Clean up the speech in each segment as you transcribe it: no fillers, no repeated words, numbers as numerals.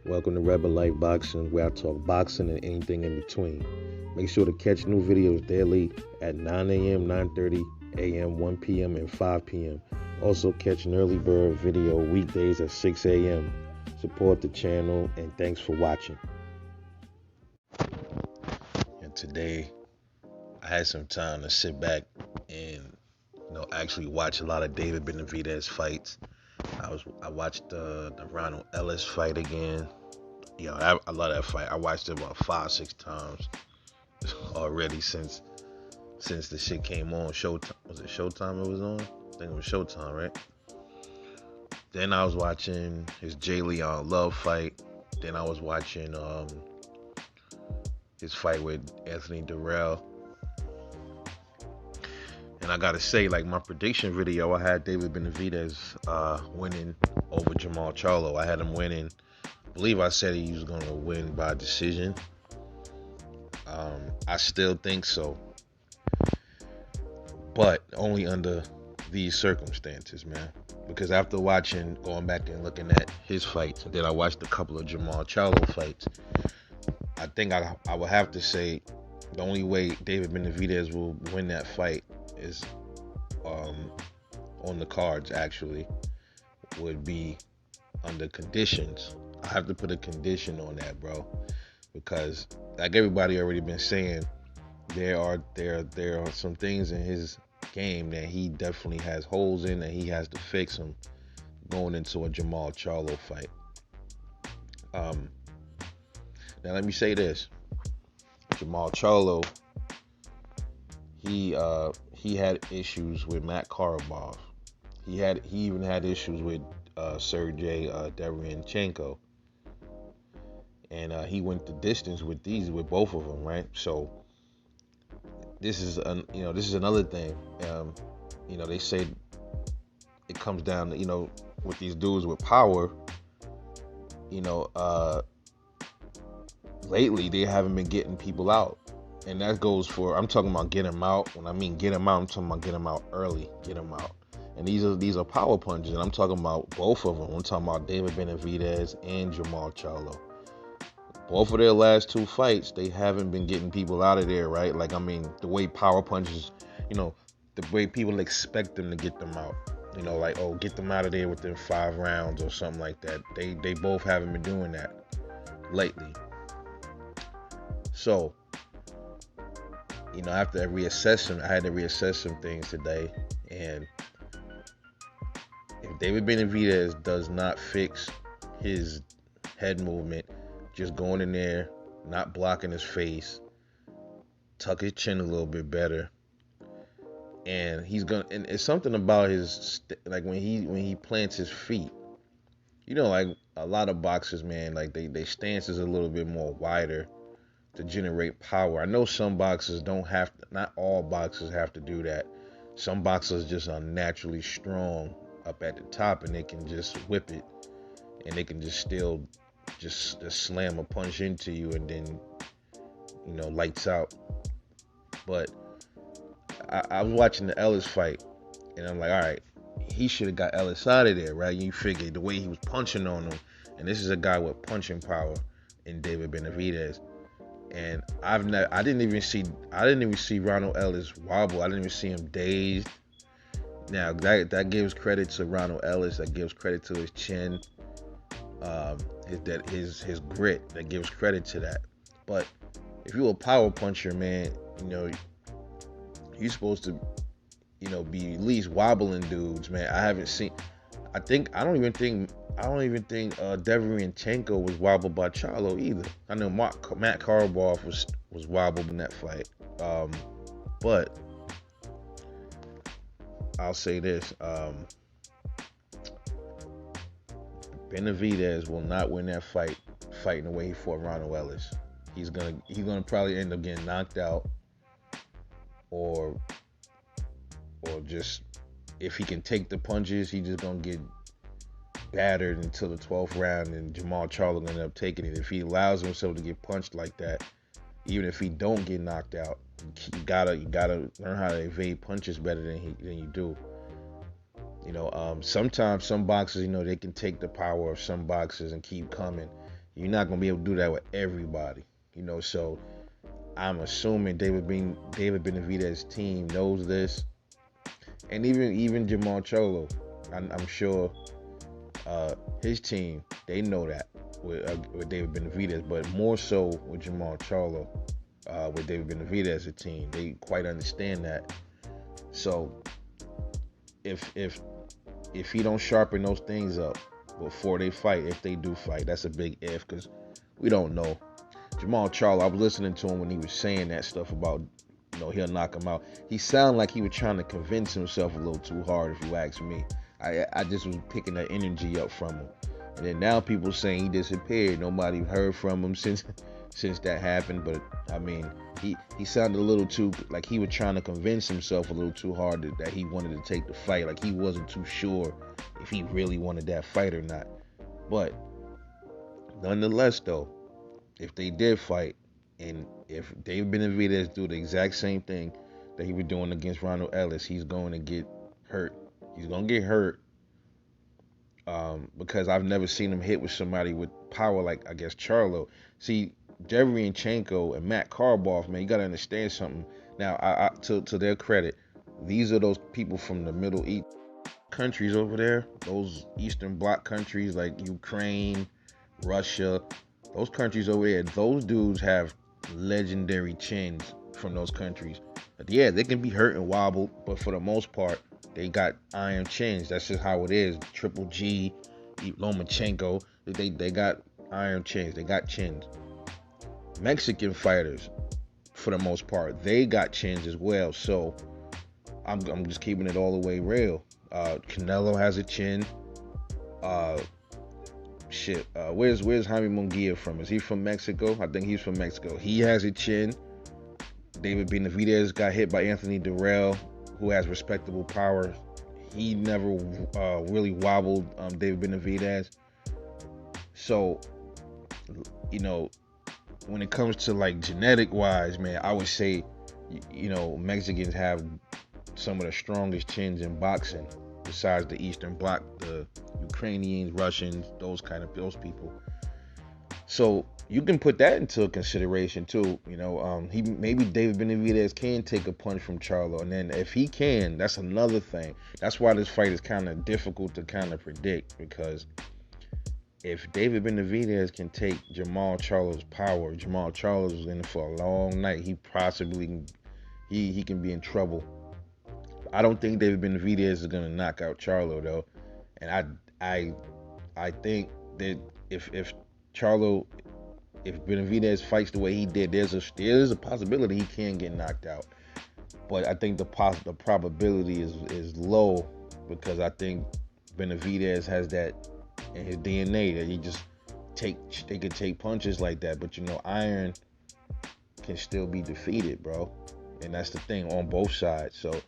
Welcome to Rebel Life Boxing, where I talk boxing and anything in between. Make sure to catch new videos daily at 9 a.m., 9:30 a.m., 1 p.m., and 5 p.m. Also catch an early bird video weekdays at 6 a.m. Support the channel, and thanks for watching. And today, I had some time to sit back and actually watch a lot of David Benavidez fights. I watched the Ronald Ellis fight again. I love that fight. I watched it about 5-6 times already since the shit came on. Showtime, was it Showtime it was on? I think it was Showtime, right? Then I was watching his J. Leon Love fight. Then I was watching his fight with Anthony Durrell. And I gotta say, like, my prediction video, I had David Benavidez winning over Jermall Charlo. I had him winning. I believe I said he was gonna win by decision. I still think so, but only under these circumstances, man. Because after going back and looking at his fights, and then I watched a couple of Jermall Charlo fights, I think I would have to say the only way David Benavidez will win that fight is on the cards, actually, would be under conditions. I have to put a condition on that, bro, because like everybody already been saying, there are some things in his game that he definitely has holes in, and he has to fix them going into a Jermall Charlo fight. Now let me say this: Jermall Charlo, he had issues with Matt Karabov. He even had issues with Sergey Derevyanchenko, and he went the distance with both of them, right? So this is another thing. They say it comes down to, with these dudes with power, lately they haven't been getting people out. And that goes for, I'm talking about get him out. When I mean get him out, I'm talking about get him out early, get him out. And these are power punches, and I'm talking about both of them. I'm talking about David Benavidez and Jermall Charlo. Both of their last two fights, they haven't been getting people out of there, right? Like, I mean, the way power punches, the way people expect them to get them out. Like, oh, get them out of there within 5 rounds or something like that. They both haven't been doing that lately. So, I had to reassess some things today. And if David Benavidez does not fix his head movement, just going in there, not blocking his face, tuck his chin a little bit better, and and it's something about his, like, when he plants his feet, like a lot of boxers, man, like they stance is a little bit more wider to generate power. I know some boxers don't have to, not all boxers have to do that. Some boxers just are naturally strong up at the top, and they can just whip it, and they can just still just slam a punch into you, and then lights out. But I was watching the Ellis fight, and I'm like, all right, he should have got Ellis out of there, right? You figure the way he was punching on him, and this is a guy with punching power in David Benavidez. And I didn't even see Ronald Ellis wobble. I didn't even see him dazed. Now that gives credit to Ronald Ellis. That gives credit to his chin, his grit. That gives credit to that. But if you're a power puncher, man, you're supposed to, be at least wobbling dudes, man. I don't even think Derevyanchenko was wobbled by Charlo either. I know Matt Karabov was wobbled in that fight. But I'll say this: Benavidez will not win that fight fighting the way he fought Ronald Ellis. He's gonna probably end up getting knocked out, or just, if he can take the punches, he just gonna get battered until the 12th round, and Jermall Charlo gonna end up taking it. If he allows himself to get punched like that, even if he don't get knocked out, you gotta learn how to evade punches better than you do. Sometimes some boxers, they can take the power of some boxers and keep coming. You're not gonna be able to do that with everybody, So I'm assuming David Benavidez's team knows this, and even Jermall Charlo, I'm sure his team, they know that with David Benavidez, but more so with Jermall Charlo, with David Benavidez as a team, they quite understand that. So if he don't sharpen those things up before they fight, if they do fight, that's a big if, because we don't know. Jermall Charlo, I was listening to him when he was saying that stuff about, he'll knock him out. He sounded like he was trying to convince himself a little too hard, if you ask me. I just was picking that energy up from him. And then now people saying he disappeared. Nobody heard from him since that happened. But I mean, he sounded a little too like he was trying to convince himself a little too hard that he wanted to take the fight. Like he wasn't too sure if he really wanted that fight or not. But nonetheless, though, if they did fight, and if David Benavidez do the exact same thing that he was doing against Ronald Ellis, he's going to get hurt. He's going to get hurt because I've never seen him hit with somebody with power like, I guess, Charlo. See, Derevyanchenko and Matt Karpov, man, you got to understand something. Now, to their credit, these are those people from the Middle East countries over there, those Eastern Bloc countries like Ukraine, Russia, those countries over there, those dudes have legendary chins from those countries. But yeah, they can be hurt and wobbled, but for the most part, they got iron chins. That's just how it is. Triple G, Lomachenko, they got iron chins. They got chins. Mexican fighters, for the most part, they got chins as well. So I'm just keeping it all the way real. Canelo has a chin. Where's Jaime Munguia from? Is he from Mexico? I think he's from Mexico. He has a chin. David Benavidez got hit by Anthony Durrell, who has respectable power. He never really wobbled David Benavidez. So, when it comes to like genetic wise, man, I would say, Mexicans have some of the strongest chins in boxing besides the Eastern Bloc, the Ukrainians, Russians, those people. So you can put that into consideration too. Maybe David Benavidez can take a punch from Charlo, and then if he can, that's another thing. That's why this fight is kind of difficult to kind of predict, because if David Benavidez can take Jermall Charlo's power, Jermall Charlo's in for a long night. He possibly he can be in trouble. I don't think David Benavidez is gonna knock out Charlo though, and I think that if Benavidez fights the way he did, there's a possibility he can get knocked out. But I think the probability is low, because I think Benavidez has that in his DNA that they could take punches like that. But iron can still be defeated, bro, and that's the thing on both sides. So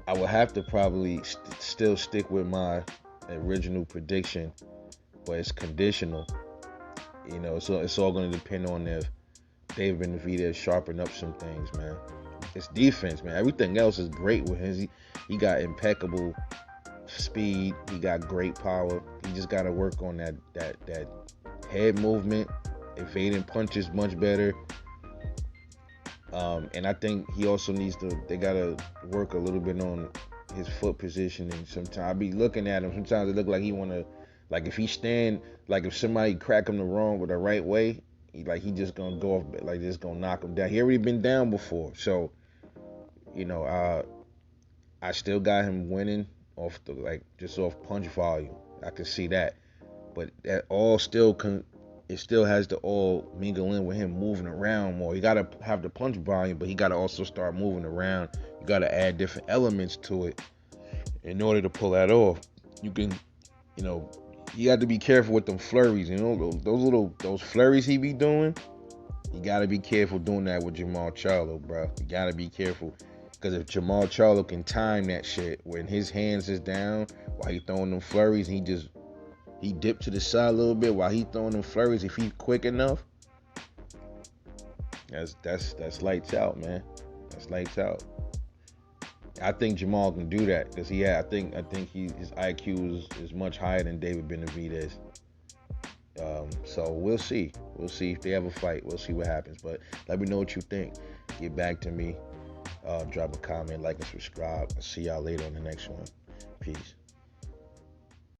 I would have to probably still stick with my original prediction, but it's conditional. So it's all going to depend on if David Benavidez sharpen up some things, man. It's defense, man. Everything else is great with him. He got impeccable speed. He got great power. He just got to work on that head movement, evading punches much better. And I think he also they got to work a little bit on his foot positioning. Sometimes I be looking at him. Sometimes it look like he want to, like if he stand, like if somebody crack him the right way, he just gonna go off, like just gonna knock him down. He already been down before, so I still got him winning off just off punch volume. I can see that, but that all it still has to all mingle in with him moving around more. You gotta have the punch volume, but he gotta also start moving around. You gotta add different elements to it in order to pull that off. You can, you got to be careful with them flurries. Those flurries he be doing. You got to be careful doing that with Jermall Charlo, bro. You got to be careful, because if Jermall Charlo can time that shit when his hands is down while he throwing them flurries, he dip to the side a little bit while he throwing them flurries. If he quick enough, that's lights out, man. That's lights out. I think Jermall can do that, because I think his IQ is much higher than David Benavidez. So we'll see. We'll see if they have a fight. We'll see what happens. But let me know what you think. Get back to me. Drop a comment, like, and subscribe. I'll see y'all later on the next one. Peace.